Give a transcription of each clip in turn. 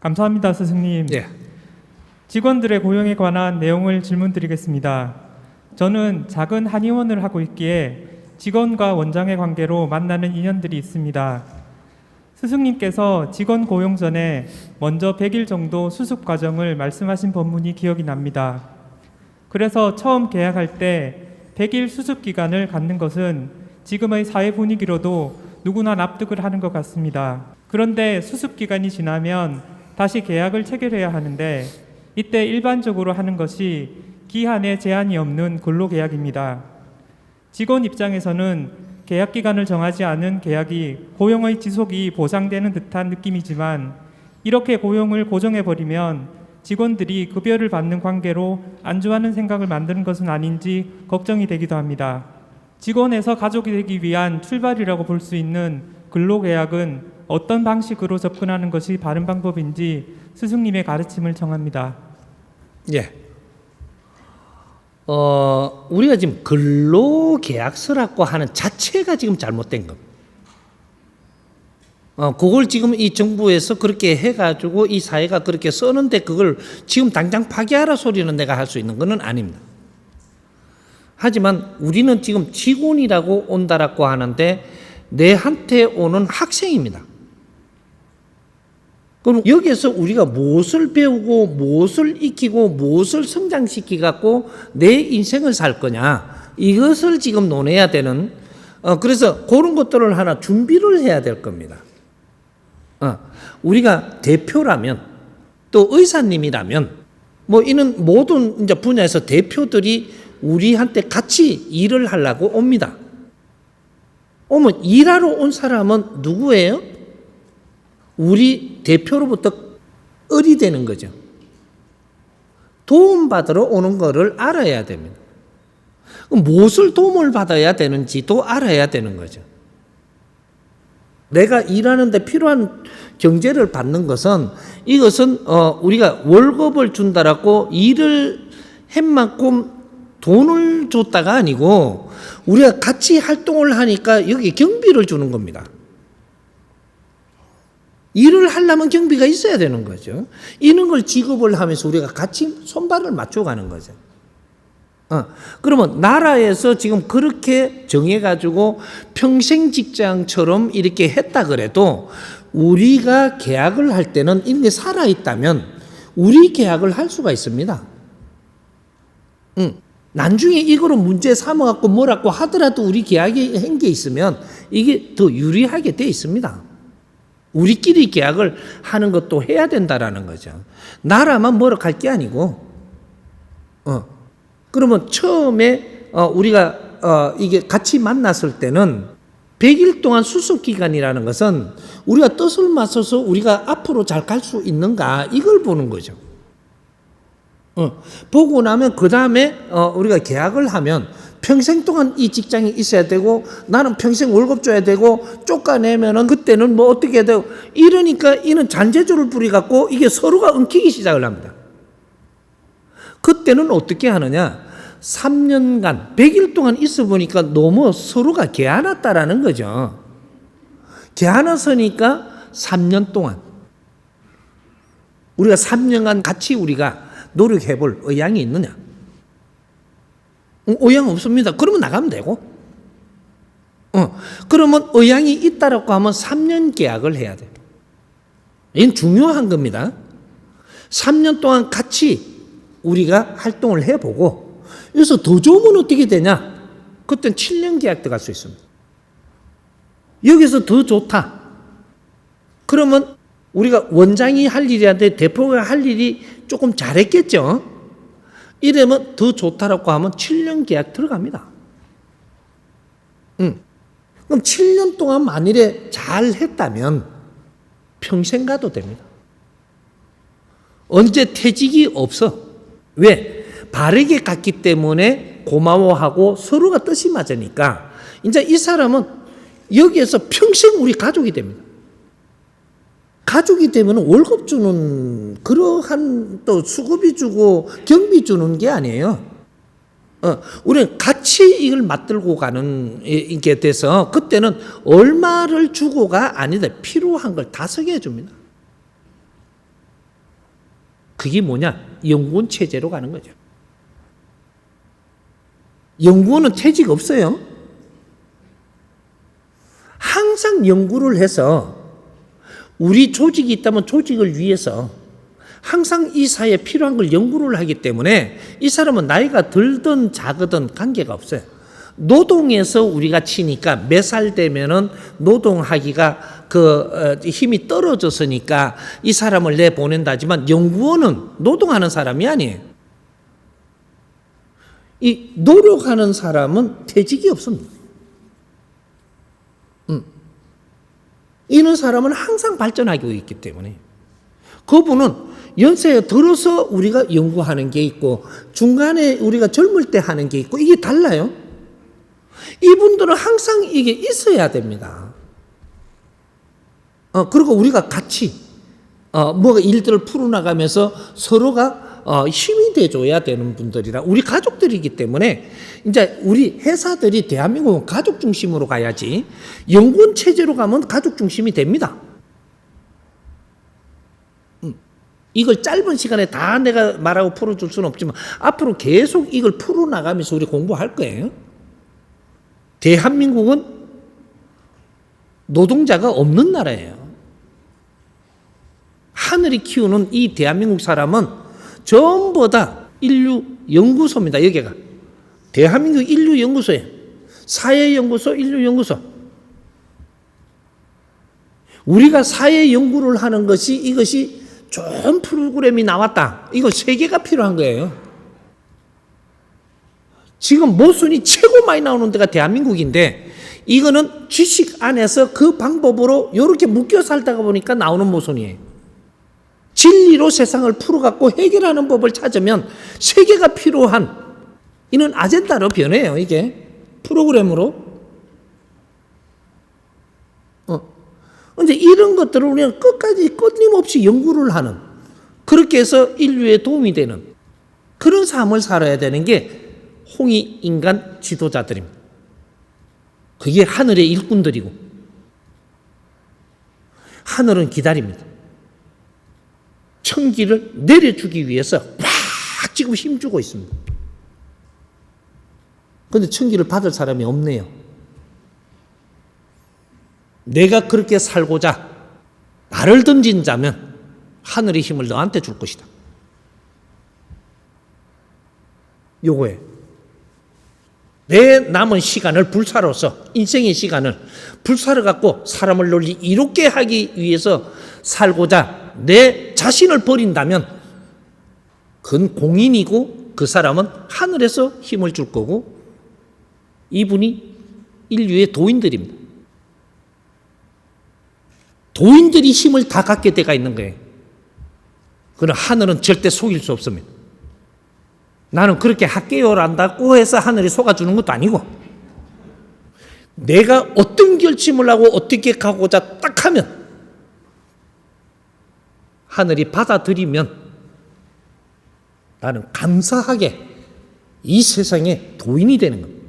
감사합니다, 스승님. 예. 직원들의 고용에 관한 내용을 질문드리겠습니다. 저는 작은 한의원을 하고 있기에 직원과 원장의 관계로 만나는 인연들이 있습니다. 스승님께서 직원 고용 전에 먼저 100일 정도 수습 과정을 말씀하신 법문이 기억이 납니다. 그래서 처음 계약할 때 100일 수습 기간을 갖는 것은 지금의 사회 분위기로도 누구나 납득을 하는 것 같습니다. 그런데 수습 기간이 지나면 다시 계약을 체결해야 하는데 이때 일반적으로 하는 것이 기한에 제한이 없는 근로계약입니다. 직원 입장에서는 계약 기간을 정하지 않은 계약이 고용의 지속이 보장되는 듯한 느낌이지만 이렇게 고용을 고정해버리면 직원들이 급여를 받는 관계로 안주하는 생각을 만드는 것은 아닌지 걱정이 되기도 합니다. 직원에서 가족이 되기 위한 출발이라고 볼 수 있는 근로계약은 어떤 방식으로 접근하는 것이 바른 방법인지 스승님의 가르침을 청합니다. 예. 우리가 지금 근로계약서라고 하는 자체가 지금 잘못된 겁니다. 그걸 지금 이 정부에서 그렇게 해가지고 이 사회가 그렇게 써는데 그걸 지금 당장 파기하라 소리는 내가 할 수 있는 것은 아닙니다. 하지만 우리는 지금 직원이라고 온다라고 하는데 내한테 오는 학생입니다. 그럼 여기에서 우리가 무엇을 배우고 무엇을 익히고 무엇을 성장시키갖고 내 인생을 살 거냐 이것을 지금 논해야 되는 그래서 그런 것들을 하나 준비를 해야 될 겁니다. 우리가 대표라면 또 의사님이라면 뭐 이런 모든 이제 분야에서 대표들이 우리한테 같이 일을 하려고 옵니다. 오면 일하러 온 사람은 누구예요? 우리 대표로부터 의리되는 거죠. 도움받으러 오는 거를 알아야 됩니다. 무엇을 도움을 받아야 되는지도 알아야 되는 거죠. 내가 일하는데 필요한 경제를 받는 것은 이것은 우리가 월급을 준다라고 일을 한 만큼 돈을 줬다가 아니고 우리가 같이 활동을 하니까 여기 경비를 주는 겁니다. 일을 하려면 경비가 있어야 되는 거죠. 이런 걸 지급을 하면서 우리가 같이 손발을 맞춰가는 거죠. 그러면 나라에서 지금 그렇게 정해가지고 평생 직장처럼 이렇게 했다 그래도 우리가 계약을 할 때는 이런 게 살아있다면 우리 계약을 할 수가 있습니다. 나중에 이거로 문제 삼아갖고 뭐라고 하더라도 우리 계약이 한 게 있으면 이게 더 유리하게 돼 있습니다. 우리끼리 계약을 하는 것도 해야 된다라는 거죠. 나라만 뭐라고 할 게 아니고, 그러면 처음에 우리가 이게 같이 만났을 때는 100일 동안 수습 기간이라는 것은 우리가 뜻을 맞춰서 우리가 앞으로 잘 갈 수 있는가 이걸 보는 거죠. 보고 나면 그 다음에 우리가 계약을 하면 평생 동안 이 직장에 있어야 되고 나는 평생 월급 줘야 되고 쫓아내면은 그때는 뭐 어떻게 해야 되고 이러니까 이는 잔재주를 부려갖고 이게 서로가 엉키기 시작을 합니다. 그때는 어떻게 하느냐? 3년간 100일 동안 있어 보니까 너무 서로가 개안았다라는 거죠. 개안았으니까 3년 동안 우리가 3년간 같이 우리가 노력해 볼 의향이 있느냐? 의향 없습니다. 그러면 나가면 되고. 그러면 의향이 있다라고 하면 3년 계약을 해야 돼요. 이건 중요한 겁니다. 3년 동안 같이 우리가 활동을 해보고 여기서 더 좋으면 어떻게 되냐? 그때는 7년 계약 들어갈 수 있습니다. 여기서 더 좋다. 그러면 우리가 원장이 할 일이한테 대표가 할 일이 조금 잘했겠죠? 이러면 더 좋다라고 하면 7년 계약 들어갑니다. 그럼 7년 동안 만일에 잘 했다면 평생 가도 됩니다. 언제 퇴직이 없어. 왜? 바르게 갔기 때문에 고마워하고 서로가 뜻이 맞으니까 이제 이 사람은 여기에서 평생 우리 가족이 됩니다. 가족이 되면 월급 주는 그러한 또 수급이 주고 경비 주는 게 아니에요. 우리는 같이 이걸 맞들고 가는 게 돼서 그때는 얼마를 주고가 아니다. 필요한 걸 다 서게 해줍니다. 그게 뭐냐? 연구원 체제로 가는 거죠. 연구원은 퇴직 없어요. 항상 연구를 해서 우리 조직이 있다면 조직을 위해서 항상 이 사회에 필요한 걸 연구를 하기 때문에 이 사람은 나이가 들든 작든 관계가 없어요. 노동에서 우리가 치니까 몇 살 되면은 노동하기가 힘이 떨어졌으니까 이 사람을 내보낸다지만 연구원은 노동하는 사람이 아니에요. 이 노력하는 사람은 퇴직이 없습니다. 이런 사람은 항상 발전하고 있기 때문에 그분은 연세에 들어서 우리가 연구하는 게 있고 중간에 우리가 젊을 때 하는 게 있고 이게 달라요. 이분들은 항상 이게 있어야 됩니다. 그리고 우리가 같이 뭐가 일들을 풀어나가면서 서로가 힘이 돼줘야 되는 분들이라 우리 가족들이기 때문에 이제 우리 회사들이 대한민국은 가족 중심으로 가야지 연구원 체제로 가면 가족 중심이 됩니다. 이걸 짧은 시간에 다 내가 말하고 풀어줄 수는 없지만 앞으로 계속 이걸 풀어나가면서 우리 공부할 거예요. 대한민국은 노동자가 없는 나라예요. 하늘이 키우는 이 대한민국 사람은 전부 다 인류 연구소입니다. 여기가 대한민국 인류 연구소예요. 사회연구소, 인류 연구소. 우리가 사회 연구를 하는 것이 이것이 좋은 프로그램이 나왔다. 이거 세 개가 필요한 거예요. 지금 모순이 최고 많이 나오는 데가 대한민국인데 이거는 지식 안에서 그 방법으로 이렇게 묶여 살다가 보니까 나오는 모순이에요. 진리로 세상을 풀어갖고 해결하는 법을 찾으면 세 개가 필요한 이는 아젠다로 변해요. 이게 프로그램으로. 이제 이런 것들을 우리가 끝까지 끊임없이 연구를 하는 그렇게 해서 인류에 도움이 되는 그런 삶을 살아야 되는 게 홍익인간 지도자들입니다. 그게 하늘의 일꾼들이고 하늘은 기다립니다. 천기를 내려주기 위해서 꽉 지금 힘주고 있습니다. 그런데 천기를 받을 사람이 없네요. 내가 그렇게 살고자 나를 던진 자면 하늘의 힘을 너한테 줄 것이다. 요거에 내 남은 시간을 불사로서 인생의 시간을 불사로 갖고 사람을 널리 이롭게 하기 위해서 살고자 내 자신을 버린다면 그건 공인이고 그 사람은 하늘에서 힘을 줄 거고 이분이 인류의 도인들입니다. 도인들이 힘을 다 갖게 돼가 있는 거예요. 그러나 하늘은 절대 속일 수 없습니다. 나는 그렇게 할게요란다고 해서 하늘이 속아주는 것도 아니고 내가 어떤 결심을 하고 어떻게 가고자 딱 하면 하늘이 받아들이면 나는 감사하게 이 세상의 도인이 되는 겁니다.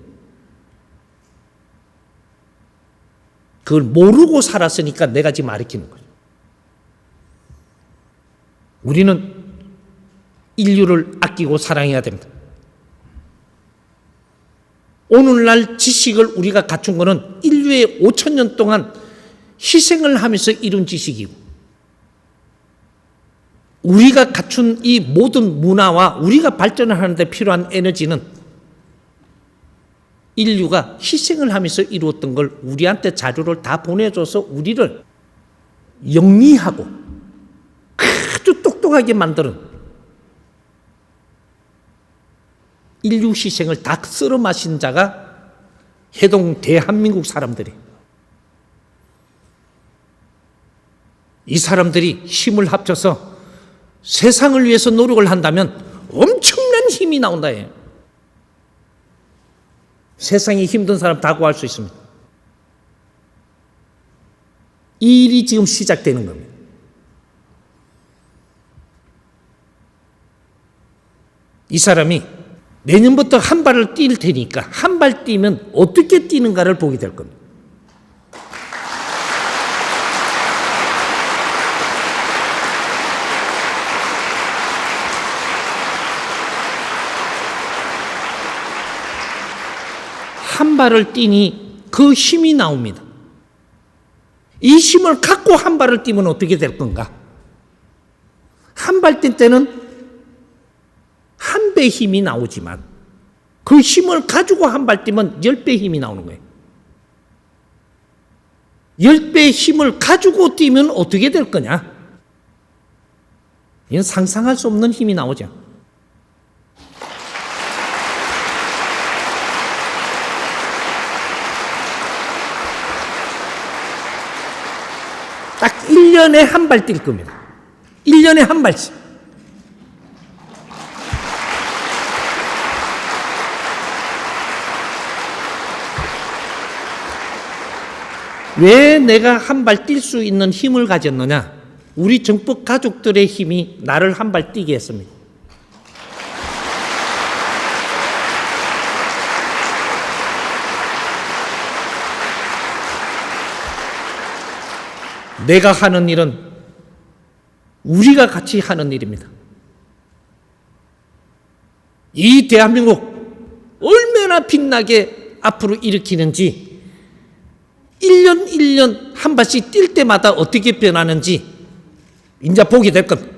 그걸 모르고 살았으니까 내가 지금 가르치는 거죠. 우리는 인류를 아끼고 사랑해야 됩니다. 오늘날 지식을 우리가 갖춘 것은 인류의 5,000년 동안 희생을 하면서 이룬 지식이고 우리가 갖춘 이 모든 문화와 우리가 발전을 하는 데 필요한 에너지는 인류가 희생을 하면서 이루었던 걸 우리한테 자료를 다 보내줘서 우리를 영리하고 아주 똑똑하게 만드는 인류 희생을 다 쓸어 마신 자가 해동 대한민국 사람들이 이 사람들이 힘을 합쳐서 세상을 위해서 노력을 한다면 엄청난 힘이 나온다 해요. 세상이 힘든 사람 다 구할 수 있습니다. 이 일이 지금 시작되는 겁니다. 이 사람이 내년부터 한 발을 뛸 테니까 한 발 뛰면 어떻게 뛰는가를 보게 될 겁니다. 한 발을 뛰니 그 힘이 나옵니다. 이 힘을 갖고 한 발을 뛰면 어떻게 될 건가? 한 발 뛸 때는 한 배 힘이 나오지만 그 힘을 가지고 한 발 뛰면 10배 힘이 나오는 거예요. 10배의 힘을 가지고 뛰면 어떻게 될 거냐? 이건 상상할 수 없는 힘이 나오죠. 딱 1년에 한 발 뛸 겁니다. 1년에 한 발씩. 왜 내가 한 발 뛸 수 있는 힘을 가졌느냐? 우리 정법 가족들의 힘이 나를 한 발 뛰게 했습니다. 내가 하는 일은 우리가 같이 하는 일입니다. 이 대한민국 얼마나 빛나게 앞으로 일으키는지 1년 1년 한 발씩 뛸 때마다 어떻게 변하는지 이제 보게 될 겁니다.